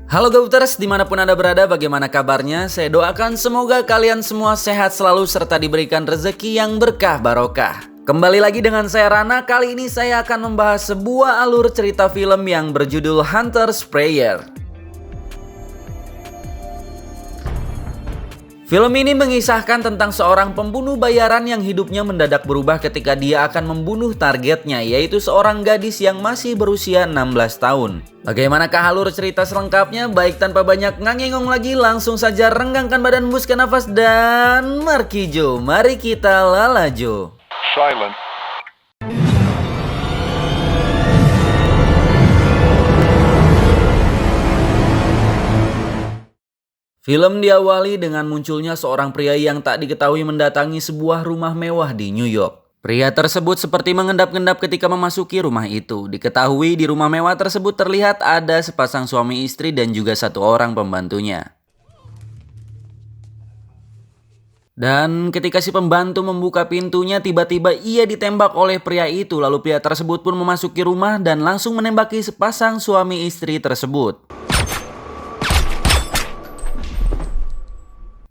Halo Gauters, dimanapun Anda berada, bagaimana kabarnya? Saya doakan semoga kalian semua sehat selalu serta diberikan rezeki yang berkah barokah. Kembali lagi dengan saya Rana, kali ini saya akan membahas sebuah alur cerita film yang berjudul Hunter's Prayer. Film ini mengisahkan tentang seorang pembunuh bayaran yang hidupnya mendadak berubah ketika dia akan membunuh targetnya, yaitu seorang gadis yang masih berusia 16 tahun. Bagaimanakah alur cerita selengkapnya? Baik tanpa banyak ngangengong lagi, langsung saja renggangkan badan, hembuskan nafas, dan markijo. Mari kita lalajo. Silent. Film diawali dengan munculnya seorang pria yang tak diketahui mendatangi sebuah rumah mewah di New York. Pria tersebut seperti mengendap-endap ketika memasuki rumah itu. Diketahui di rumah mewah tersebut terlihat ada sepasang suami istri dan juga satu orang pembantunya. Dan ketika si pembantu membuka pintunya, tiba-tiba ia ditembak oleh pria itu. Lalu pria tersebut pun memasuki rumah dan langsung menembaki sepasang suami istri tersebut.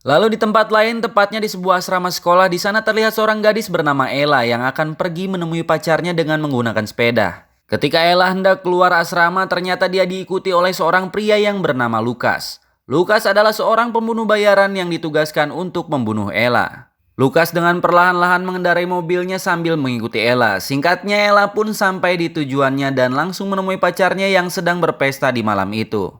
Lalu di tempat lain, tepatnya di sebuah asrama sekolah, di sana terlihat seorang gadis bernama Ella yang akan pergi menemui pacarnya dengan menggunakan sepeda. Ketika Ella hendak keluar asrama, ternyata dia diikuti oleh seorang pria yang bernama Lucas. Lucas adalah seorang pembunuh bayaran yang ditugaskan untuk membunuh Ella. Lucas dengan perlahan-lahan mengendarai mobilnya sambil mengikuti Ella. Singkatnya, Ella pun sampai di tujuannya dan langsung menemui pacarnya yang sedang berpesta di malam itu.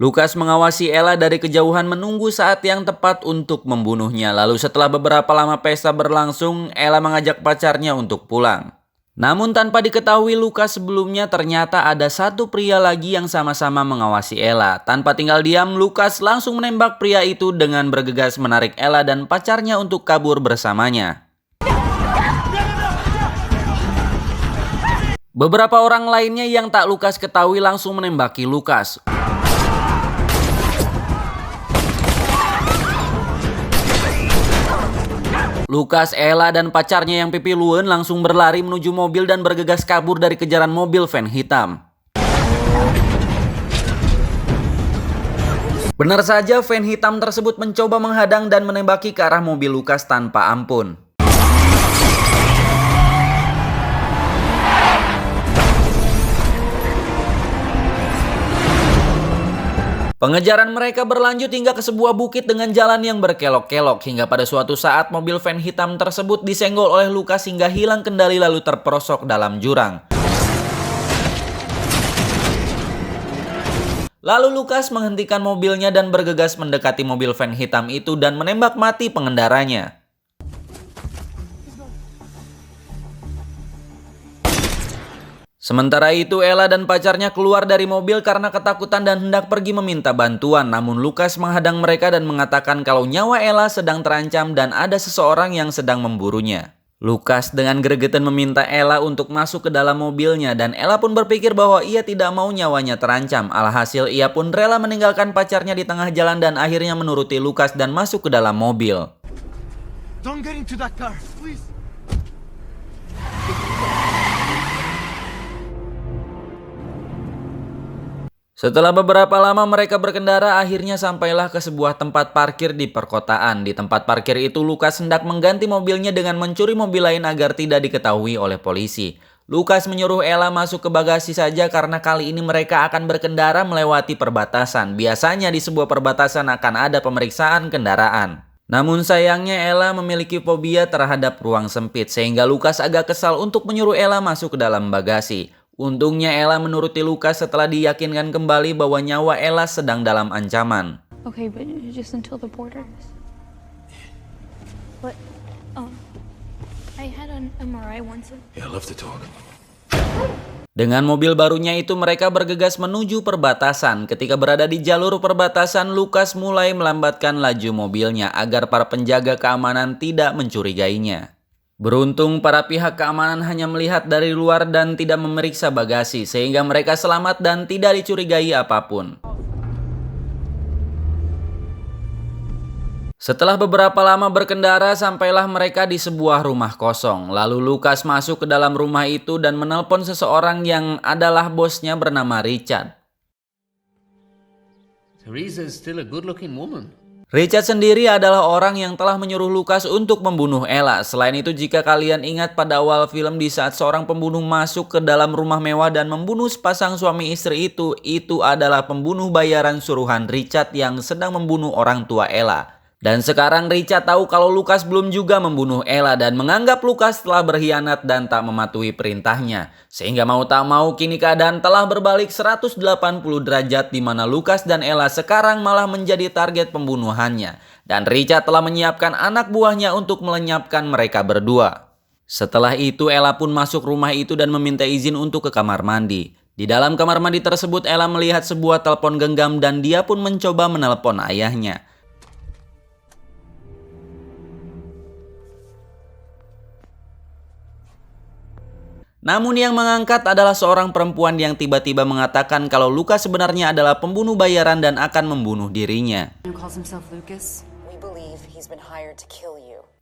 Lucas mengawasi Ella dari kejauhan menunggu saat yang tepat untuk membunuhnya. Lalu setelah beberapa lama pesta berlangsung, Ella mengajak pacarnya untuk pulang. Namun tanpa diketahui Lucas sebelumnya ternyata ada satu pria lagi yang sama-sama mengawasi Ella. Tanpa tinggal diam, Lucas langsung menembak pria itu dengan bergegas menarik Ella dan pacarnya untuk kabur bersamanya. Beberapa orang lainnya yang tak Lucas ketahui langsung menembaki Lucas. Lucas, Ella, dan pacarnya yang pipi luen langsung berlari menuju mobil dan bergegas kabur dari kejaran mobil van hitam. Benar saja, van hitam tersebut mencoba menghadang dan menembaki ke arah mobil Lucas tanpa ampun. Pengejaran mereka berlanjut hingga ke sebuah bukit dengan jalan yang berkelok-kelok, hingga pada suatu saat mobil van hitam tersebut disenggol oleh Lucas hingga hilang kendali lalu terperosok dalam jurang. Lalu Lucas menghentikan mobilnya dan bergegas mendekati mobil van hitam itu dan menembak mati pengendaranya. Sementara itu, Ella dan pacarnya keluar dari mobil karena ketakutan dan hendak pergi meminta bantuan. Namun Lucas menghadang mereka dan mengatakan kalau nyawa Ella sedang terancam dan ada seseorang yang sedang memburunya. Lucas dengan gregetan meminta Ella untuk masuk ke dalam mobilnya dan Ella pun berpikir bahwa ia tidak mau nyawanya terancam. Alhasil ia pun rela meninggalkan pacarnya di tengah jalan dan akhirnya menuruti Lucas dan masuk ke dalam mobil. Don't get into that car, please. Setelah beberapa lama mereka berkendara, akhirnya sampailah ke sebuah tempat parkir di perkotaan. Di tempat parkir itu, Lucas hendak mengganti mobilnya dengan mencuri mobil lain agar tidak diketahui oleh polisi. Lucas menyuruh Ella masuk ke bagasi saja karena kali ini mereka akan berkendara melewati perbatasan. Biasanya di sebuah perbatasan akan ada pemeriksaan kendaraan. Namun sayangnya Ella memiliki fobia terhadap ruang sempit sehingga Lucas agak kesal untuk menyuruh Ella masuk ke dalam bagasi. Untungnya Ella menuruti Lucas setelah diyakinkan kembali bahwa nyawa Ella sedang dalam ancaman. Okay, but just until the border. But, I had an MRI once. Yeah, I love to talk. Dengan mobil barunya itu mereka bergegas menuju perbatasan. Ketika berada di jalur perbatasan, Lucas mulai melambatkan laju mobilnya agar para penjaga keamanan tidak mencurigainya. Beruntung para pihak keamanan hanya melihat dari luar dan tidak memeriksa bagasi sehingga mereka selamat dan tidak dicurigai apapun. Setelah beberapa lama berkendara, sampailah mereka di sebuah rumah kosong. Lalu Lukas masuk ke dalam rumah itu dan menelpon seseorang yang adalah bosnya bernama Richard. Teresa is still a good-looking woman. Richard sendiri adalah orang yang telah menyuruh Lukas untuk membunuh Ella. Selain itu, jika kalian ingat pada awal film di saat seorang pembunuh masuk ke dalam rumah mewah dan membunuh sepasang suami istri itu adalah pembunuh bayaran suruhan Richard yang sedang membunuh orang tua Ella. Dan sekarang Richard tahu kalau Lukas belum juga membunuh Ella dan menganggap Lukas telah berkhianat dan tak mematuhi perintahnya. Sehingga mau tak mau kini keadaan telah berbalik 180 derajat di mana Lukas dan Ella sekarang malah menjadi target pembunuhannya. Dan Richard telah menyiapkan anak buahnya untuk melenyapkan mereka berdua. Setelah itu Ella pun masuk rumah itu dan meminta izin untuk ke kamar mandi. Di dalam kamar mandi tersebut Ella melihat sebuah telepon genggam dan dia pun mencoba menelpon ayahnya. Namun yang mengangkat adalah seorang perempuan yang tiba-tiba mengatakan kalau Lukas sebenarnya adalah pembunuh bayaran dan akan membunuh dirinya.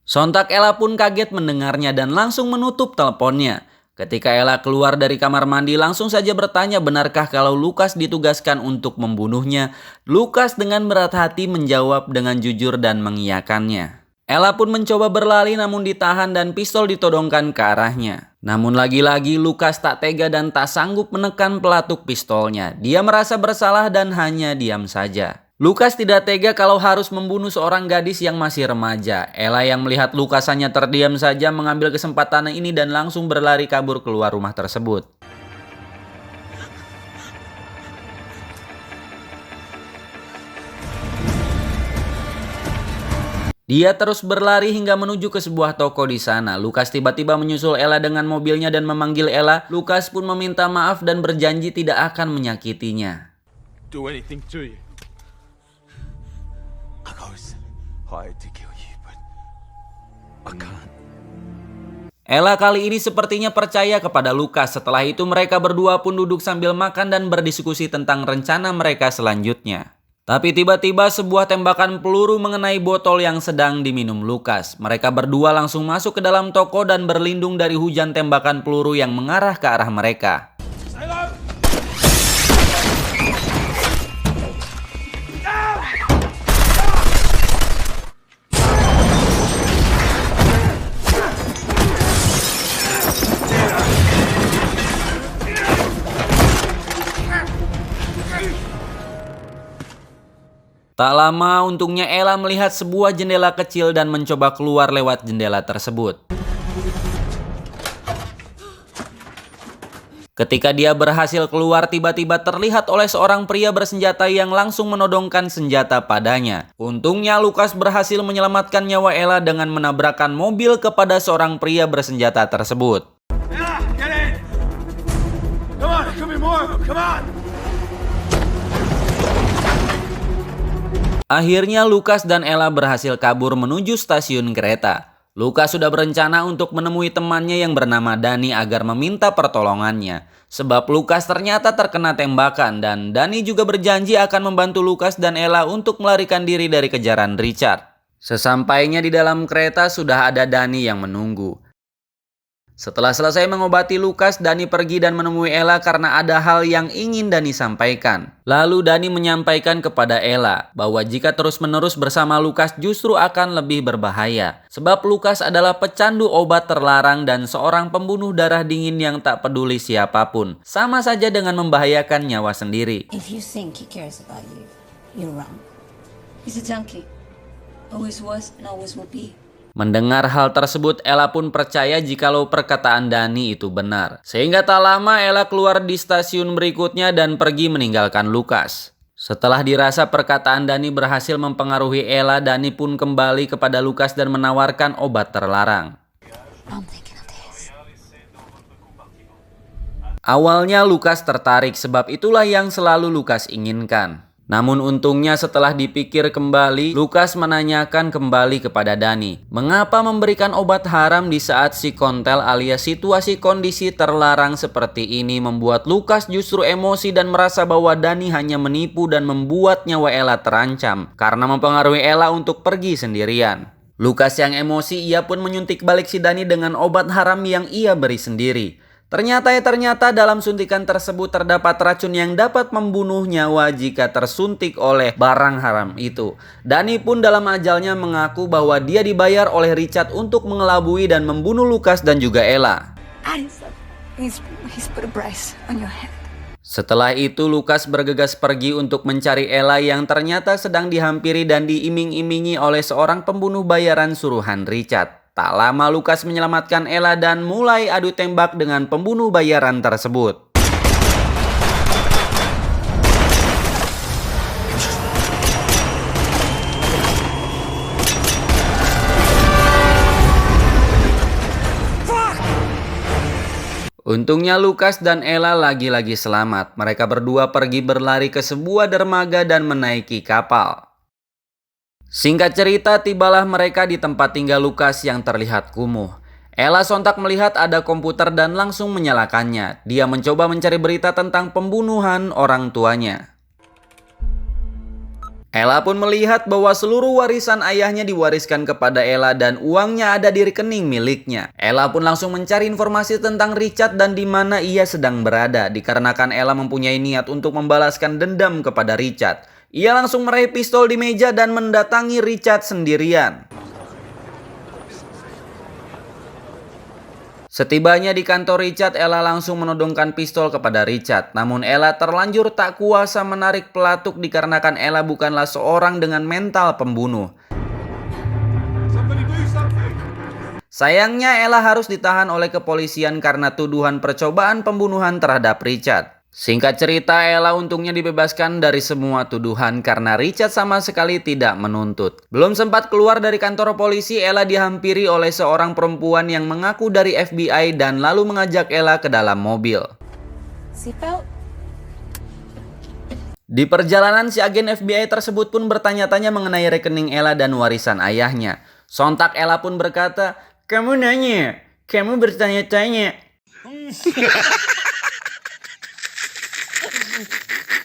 Sontak Ella pun kaget mendengarnya dan langsung menutup teleponnya. Ketika Ella keluar dari kamar mandi langsung saja bertanya benarkah kalau Lukas ditugaskan untuk membunuhnya. Lukas dengan berat hati menjawab dengan jujur dan mengiyakannya. Ella pun mencoba berlari namun ditahan dan pistol ditodongkan ke arahnya. Namun lagi-lagi Lukas tak tega dan tak sanggup menekan pelatuk pistolnya. Dia merasa bersalah dan hanya diam saja. Lukas tidak tega kalau harus membunuh seorang gadis yang masih remaja. Ella yang melihat Lukas hanya terdiam saja mengambil kesempatan ini dan langsung berlari kabur keluar rumah tersebut. Dia terus berlari hingga menuju ke sebuah toko di sana. Lukas tiba-tiba menyusul Ella dengan mobilnya dan memanggil Ella. Lukas pun meminta maaf dan berjanji tidak akan menyakitinya. Do anything to you. I was hired to kill you, but I can't. Ella kali ini sepertinya percaya kepada Lukas. Setelah itu mereka berdua pun duduk sambil makan dan berdiskusi tentang rencana mereka selanjutnya. Tapi tiba-tiba sebuah tembakan peluru mengenai botol yang sedang diminum Lukas. Mereka berdua langsung masuk ke dalam toko dan berlindung dari hujan tembakan peluru yang mengarah ke arah mereka. Tak lama untungnya Ella melihat sebuah jendela kecil dan mencoba keluar lewat jendela tersebut. Ketika dia berhasil keluar, tiba-tiba terlihat oleh seorang pria bersenjata yang langsung menodongkan senjata padanya. Untungnya Lukas berhasil menyelamatkan nyawa Ella dengan menabrakkan mobil kepada seorang pria bersenjata tersebut. Ella, get in! Come on, there could be more of them. Come on! Akhirnya Lukas dan Ella berhasil kabur menuju stasiun kereta. Lukas sudah berencana untuk menemui temannya yang bernama Danny agar meminta pertolongannya. Sebab Lukas ternyata terkena tembakan dan Danny juga berjanji akan membantu Lukas dan Ella untuk melarikan diri dari kejaran Richard. Sesampainya di dalam kereta sudah ada Danny yang menunggu. Setelah selesai mengobati Lukas, Danny pergi dan menemui Ella karena ada hal yang ingin Danny sampaikan. Lalu Danny menyampaikan kepada Ella bahwa jika terus-menerus bersama Lukas justru akan lebih berbahaya. Sebab Lukas adalah pecandu obat terlarang dan seorang pembunuh darah dingin yang tak peduli siapapun. Sama saja dengan membahayakan nyawa sendiri. If you think he cares about you, you're wrong. He's a junkie. Always was and always will be. Mendengar hal tersebut, Ella pun percaya jikalau perkataan Danny itu benar. Sehingga tak lama Ella keluar di stasiun berikutnya dan pergi meninggalkan Lukas. Setelah dirasa perkataan Danny berhasil mempengaruhi Ella, Danny pun kembali kepada Lukas dan menawarkan obat terlarang. I'm thinking of this. Awalnya Lukas tertarik sebab itulah yang selalu Lukas inginkan. Namun untungnya setelah dipikir kembali, Lukas menanyakan kembali kepada Dani, mengapa memberikan obat haram di saat si kontel alias situasi kondisi terlarang seperti ini membuat Lukas justru emosi dan merasa bahwa Dani hanya menipu dan membuat nyawa Ella terancam karena mempengaruhi Ella untuk pergi sendirian. Lukas yang emosi, ia pun menyuntik balik si Dani dengan obat haram yang ia beri sendiri. Ternyata dalam suntikan tersebut terdapat racun yang dapat membunuh nyawa jika tersuntik oleh barang haram itu. Dani pun dalam ajalnya mengaku bahwa dia dibayar oleh Richard untuk mengelabui dan membunuh Lukas dan juga Ella. He's put a brace on your head. Setelah itu Lukas bergegas pergi untuk mencari Ella yang ternyata sedang dihampiri dan diiming-imingi oleh seorang pembunuh bayaran suruhan Richard. Tak lama Lukas menyelamatkan Ella dan mulai adu tembak dengan pembunuh bayaran tersebut. Untungnya Lukas dan Ella lagi-lagi selamat. Mereka berdua pergi berlari ke sebuah dermaga dan menaiki kapal. Singkat cerita, tibalah mereka di tempat tinggal Lukas yang terlihat kumuh. Ella sontak melihat ada komputer dan langsung menyalakannya. Dia mencoba mencari berita tentang pembunuhan orang tuanya. Ella pun melihat bahwa seluruh warisan ayahnya diwariskan kepada Ella dan uangnya ada di rekening miliknya. Ella pun langsung mencari informasi tentang Richard dan di mana ia sedang berada, dikarenakan Ella mempunyai niat untuk membalaskan dendam kepada Richard. Ia langsung meraih pistol di meja dan mendatangi Richard sendirian. Setibanya di kantor Richard, Ella langsung menodongkan pistol kepada Richard. Namun Ella terlanjur tak kuasa menarik pelatuk dikarenakan Ella bukanlah seorang dengan mental pembunuh. Sayangnya Ella harus ditahan oleh kepolisian karena tuduhan percobaan pembunuhan terhadap Richard. Singkat cerita, Ella untungnya dibebaskan dari semua tuduhan karena Richard sama sekali tidak menuntut. Belum sempat keluar dari kantor polisi, Ella dihampiri oleh seorang perempuan yang mengaku dari FBI dan lalu mengajak Ella ke dalam mobil. Seatbelt? Di perjalanan, si agen FBI tersebut pun bertanya-tanya mengenai rekening Ella dan warisan ayahnya. Sontak Ella pun berkata, "Kamu nanya, kamu bertanya-tanya."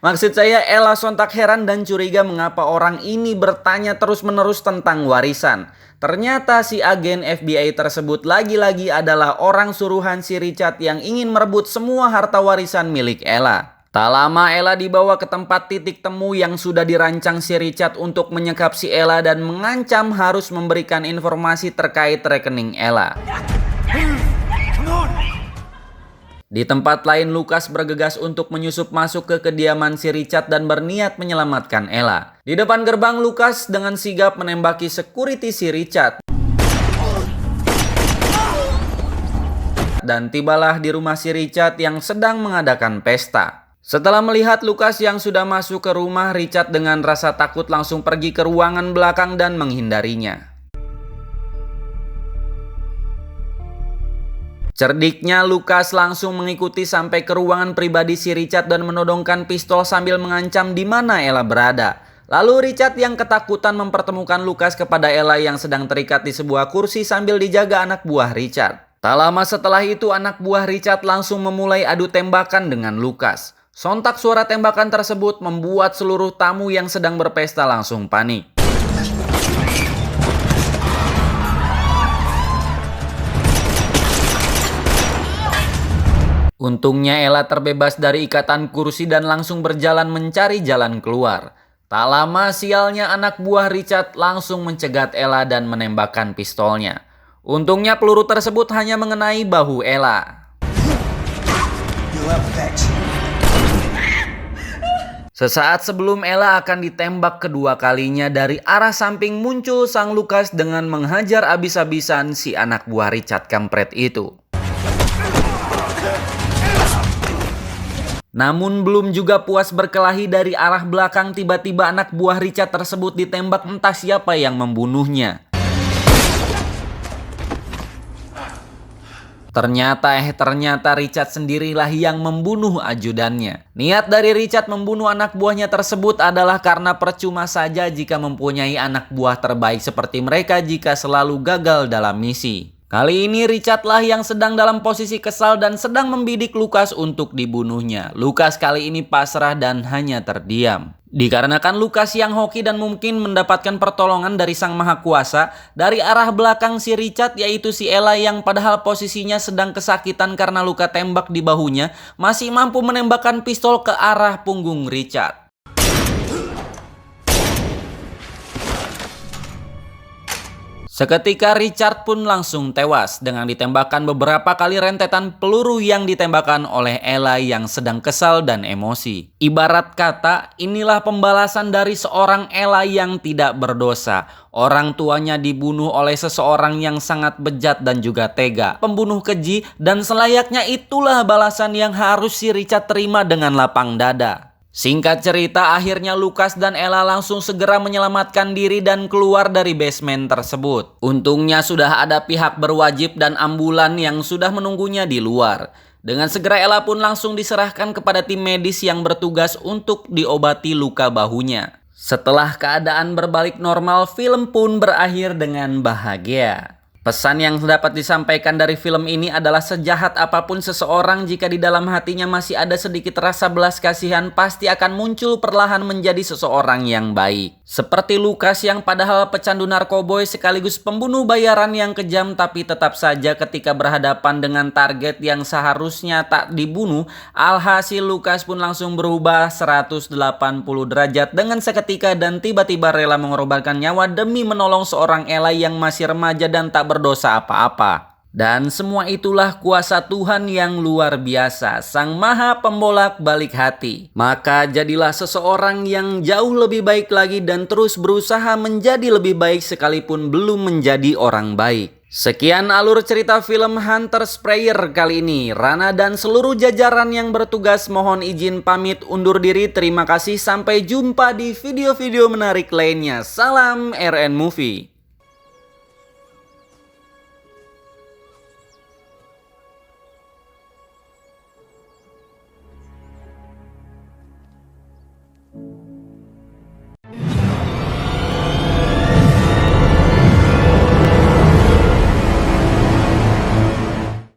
Maksud saya, Ella sontak heran dan curiga mengapa orang ini bertanya terus-menerus tentang warisan. Ternyata si agen FBI tersebut lagi-lagi adalah orang suruhan si Richard yang ingin merebut semua harta warisan milik Ella. Tak lama Ella dibawa ke tempat titik temu yang sudah dirancang si Richard untuk menyekap si Ella dan mengancam harus memberikan informasi terkait rekening Ella. Di tempat lain, Lukas bergegas untuk menyusup masuk ke kediaman si Richard dan berniat menyelamatkan Ella. Di depan gerbang, Lukas dengan sigap menembaki security si Richard. Dan tibalah di rumah si Richard yang sedang mengadakan pesta. Setelah melihat Lukas yang sudah masuk ke rumah, Richard dengan rasa takut langsung pergi ke ruangan belakang dan menghindarinya. Cerdiknya, Lukas langsung mengikuti sampai ke ruangan pribadi si Richard dan menodongkan pistol sambil mengancam di mana Ella berada. Lalu Richard yang ketakutan mempertemukan Lukas kepada Ella yang sedang terikat di sebuah kursi sambil dijaga anak buah Richard. Tak lama setelah itu, anak buah Richard langsung memulai adu tembakan dengan Lukas. Sontak suara tembakan tersebut membuat seluruh tamu yang sedang berpesta langsung panik. Untungnya Ella terbebas dari ikatan kursi dan langsung berjalan mencari jalan keluar. Tak lama sialnya anak buah Richard langsung mencegat Ella dan menembakkan pistolnya. Untungnya peluru tersebut hanya mengenai bahu Ella. Sesaat sebelum Ella akan ditembak kedua kalinya, dari arah samping muncul sang Lukas dengan menghajar abis-abisan si anak buah Richard kampret itu. Namun belum juga puas berkelahi, dari arah belakang tiba-tiba anak buah Richard tersebut ditembak entah siapa yang membunuhnya. Ternyata Richard sendirilah yang membunuh ajudannya. Niat dari Richard membunuh anak buahnya tersebut adalah karena percuma saja jika mempunyai anak buah terbaik seperti mereka jika selalu gagal dalam misi. Kali ini Richard lah yang sedang dalam posisi kesal dan sedang membidik Lucas untuk dibunuhnya. Lucas kali ini pasrah dan hanya terdiam. Dikarenakan Lucas yang hoki dan mungkin mendapatkan pertolongan dari Sang Maha Kuasa, dari arah belakang si Richard yaitu si Ella yang padahal posisinya sedang kesakitan karena luka tembak di bahunya, masih mampu menembakkan pistol ke arah punggung Richard. Seketika Richard pun langsung tewas dengan ditembakkan beberapa kali rentetan peluru yang ditembakkan oleh Ella yang sedang kesal dan emosi. Ibarat kata, inilah pembalasan dari seorang Ella yang tidak berdosa. Orang tuanya dibunuh oleh seseorang yang sangat bejat dan juga tega, pembunuh keji, dan selayaknya itulah balasan yang harus si Richard terima dengan lapang dada. Singkat cerita, akhirnya Lucas dan Ella langsung segera menyelamatkan diri dan keluar dari basement tersebut. Untungnya sudah ada pihak berwajib dan ambulan yang sudah menunggunya di luar. Dengan segera Ella pun langsung diserahkan kepada tim medis yang bertugas untuk diobati luka bahunya. Setelah keadaan berbalik normal, film pun berakhir dengan bahagia. Pesan yang dapat disampaikan dari film ini adalah sejahat apapun seseorang, jika di dalam hatinya masih ada sedikit rasa belas kasihan, pasti akan muncul perlahan menjadi seseorang yang baik. Seperti Lucas yang padahal pecandu narkoboy sekaligus pembunuh bayaran yang kejam, tapi tetap saja ketika berhadapan dengan target yang seharusnya tak dibunuh, alhasil Lucas pun langsung berubah 180 derajat dengan seketika dan tiba-tiba rela mengorbankan nyawa demi menolong seorang Ella yang masih remaja dan tak berdosa apa-apa. Dan semua itulah kuasa Tuhan yang luar biasa, Sang Maha Pembolak balik hati. Maka jadilah seseorang yang jauh lebih baik lagi dan terus berusaha menjadi lebih baik sekalipun belum menjadi orang baik. Sekian alur cerita film Hunter Sprayer kali ini. Rana dan seluruh jajaran yang bertugas mohon izin pamit undur diri. Terima kasih, sampai jumpa di video-video menarik lainnya. Salam RN Movie.